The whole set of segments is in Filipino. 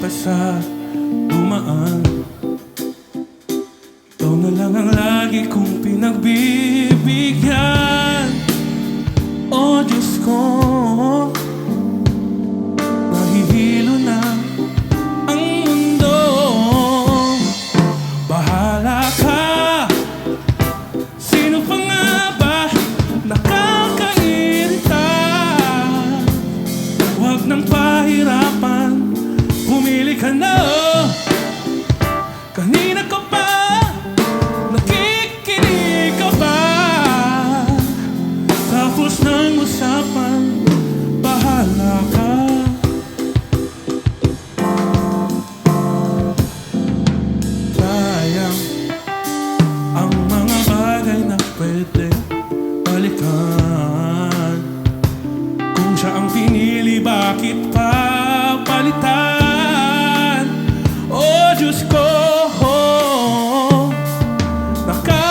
ka sa dumaan. Ikaw na lang ang lagi kong pinagbibigyan. Oh Diyos ko, nahihilo na ang mundo. Bahala ka. Sino pa nga ba nakakairita? Huwag nang pahirapan, pumili ka na. Kanina ka pa, nakikinig ka ba? Tapos ng usapan, bahala ka. Sayang ang mga bagay na pwede balikan. Kung siya ang pinili, bakit pa palitan? Oh Diyos ko, nakakalito.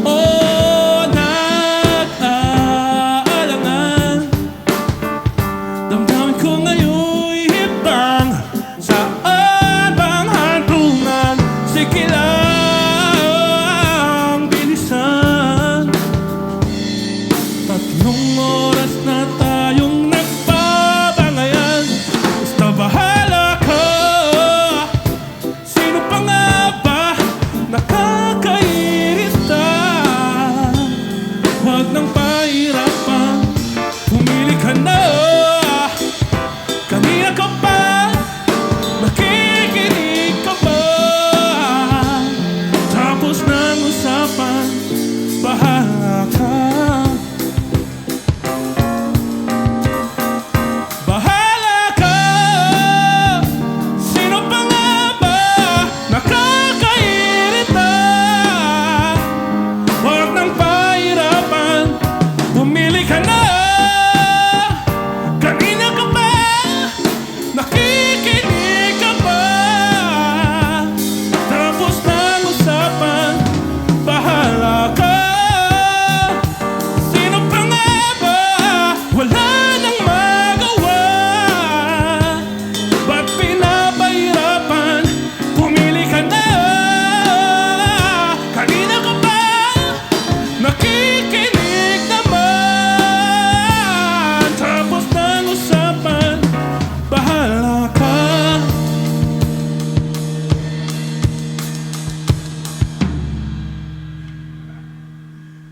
Oh, nag-aalangan. Damdamin ko ngayon'y hibang. Saan bang hantungan? Sige lang, bilisan. 3 oras na tayong nagbabangayan. Basta bahala ka. Sino pa nga ba nakakairita? Huwag nang pahirapan, pumili ka na. Kanina ka pa, nakikinig ka ba? Tapos ng usapan, bahala ka.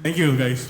Thank you guys.